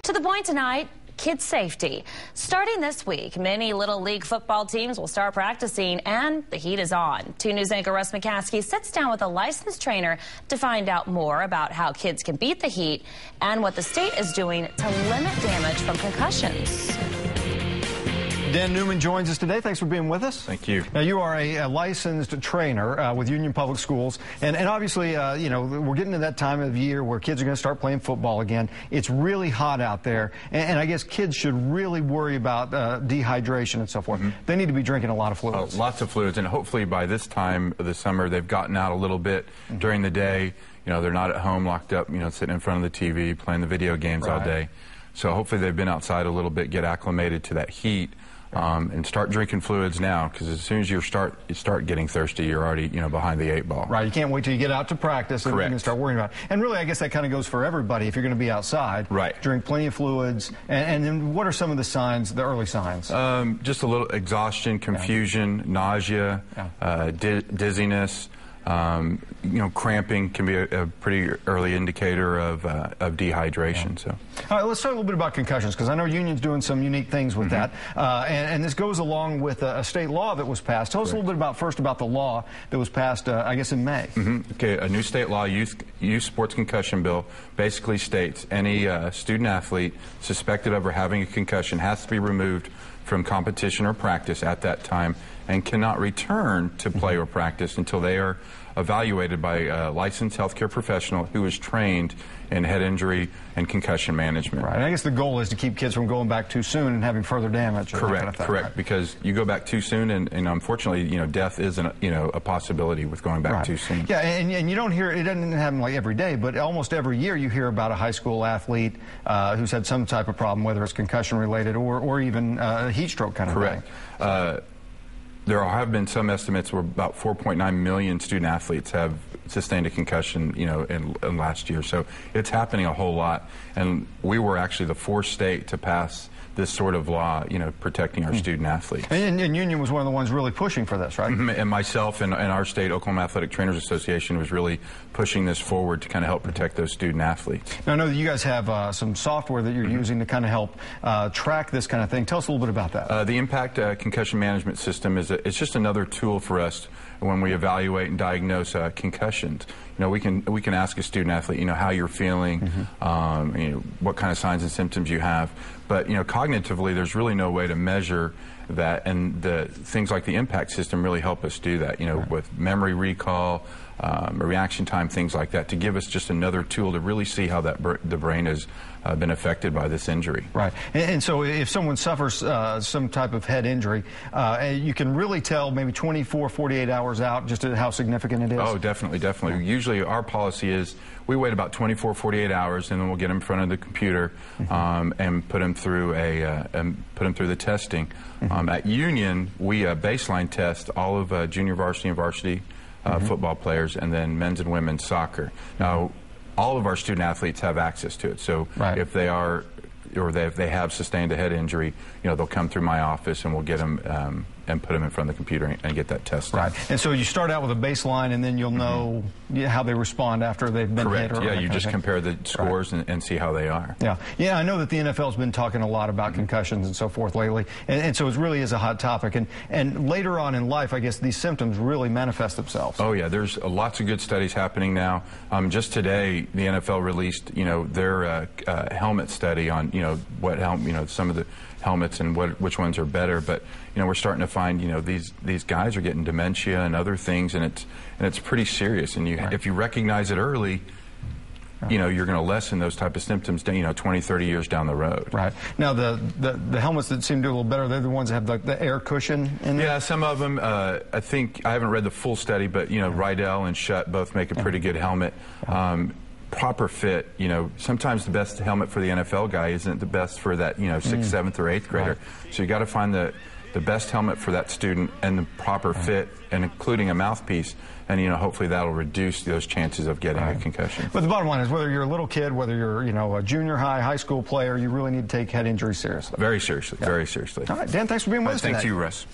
To the point tonight, kids' safety. Starting this week, many Little League football teams will start practicing, and the heat is on. 2 News anchor Russ McCaskey sits down with a licensed trainer to find out more about how kids can beat the heat and what the state is doing to limit damage from concussions. Dan Newman joins us today. Thanks for being with us. Thank you. Now, you are a licensed trainer with Union Public Schools, and obviously, you know, we're getting to that time of year where kids are going to start playing football again. It's really hot out there, and I guess kids should really worry about dehydration and so forth. They need to be drinking a lot of fluids. Lots of fluids, and hopefully by this time of the summer, they've gotten out a little bit during the day. You know, they're not at home locked up, you know, sitting in front of the TV, playing the video games all day. So hopefully they've been outside a little bit, get acclimated to that heat. And start drinking fluids now, because as soon as you start getting thirsty, you're already, you know, behind the 8 ball. Right. You can't wait till you get out to practice and you can start worrying about it. And really, I guess that kind of goes for everybody. If you're going to be outside, drink plenty of fluids. And then what are some of the signs, the early signs? Just a little exhaustion, confusion, nausea, dizziness. You know, cramping can be a pretty early indicator of dehydration. So, all right, let's talk a little bit about concussions, because I know Union's doing some unique things with that, and this goes along with a state law that was passed. Tell us a little bit about the law that was passed, I guess, in May. Okay, a new state law, youth sports concussion bill, basically states any student athlete suspected of or having a concussion has to be removed from competition or practice at that time and cannot return to play or practice until they are evaluated by a licensed healthcare professional who is trained in head injury and concussion management. Right. And I guess the goal is to keep kids from going back too soon and having further damage. Correct. Because you go back too soon, and unfortunately, you know, death is a possibility with going back too soon. Yeah, and you don't hear it doesn't happen like every day, but almost every year you hear about a high school athlete who's had some type of problem, whether it's concussion related or even a heat stroke kind of thing. There have been some estimates where about 4.9 million student athletes have sustained a concussion, you know, in last year. So it's happening a whole lot. And we were actually the 4th state to pass this sort of law, you know, protecting our student athletes. And Union was one of the ones really pushing for this, right? And myself and our state, Oklahoma Athletic Trainers Association, was really pushing this forward to kind of help protect those student athletes. Now, I know that you guys have some software that you're using to kind of help track this kind of thing. Tell us a little bit about that. The Impact Concussion Management System it's just another tool for us when we evaluate and diagnose concussions. You know, we can ask a student athlete, you know, how you're feeling, you know, what kind of signs and symptoms you have. But, you know, cognitively, there's really no way to measure that, and the things like the impact system really help us do that, you know, with memory recall, reaction time, things like that, to give us just another tool to really see how that the brain has been affected by this injury. Right. And so if someone suffers some type of head injury, you can really tell maybe 24, 48 hours out just how significant it is? Oh, definitely, definitely. Usually our policy is we wait about 24, 48 hours, and then we'll get them in front of the computer and put them through the testing. At Union, we baseline test all of junior varsity and varsity football players, and then men's and women's soccer. Now, all of our student athletes have access to it. So if they are, or if they have sustained a head injury, you know, they'll come through my office and we'll get them and put them in front of the computer and get that test done. And so you start out with a baseline, and then you'll know how they respond after they've been hit. Yeah, you just compare the scores and see how they are. Yeah, I know that the NFL's been talking a lot about concussions and so forth lately, and so it really is a hot topic. And later on in life, I guess these symptoms really manifest themselves. Oh yeah, there's lots of good studies happening now. Just today, the NFL released, you know, their helmet study on, you know, what some of the helmets and which ones are better. But you know, we're starting to find, you know, these guys are getting dementia and other things, and it's pretty serious. And if you recognize it early, you know, you're going to lessen those type of symptoms, you know, 20, 30 years down the road. Right. Now, the helmets that seem to do a little better, they're the ones that have the air cushion in there? Yeah, some of them, I think, I haven't read the full study, but, you know, Rydell and Schutt both make a pretty good helmet. Proper fit, you know, sometimes the best helmet for the NFL guy isn't the best for that, you know, 6th, 7th, or 8th grader. So you got to find the best helmet for that student and the proper fit, and including a mouthpiece, and, you know, hopefully that'll reduce those chances of getting a concussion. But the bottom line is, whether you're a little kid, whether you're, you know, a junior high, high school player, you really need to take head injury seriously. Very seriously, very seriously. All right, Dan, thanks for being with us today. Thank you, Russ.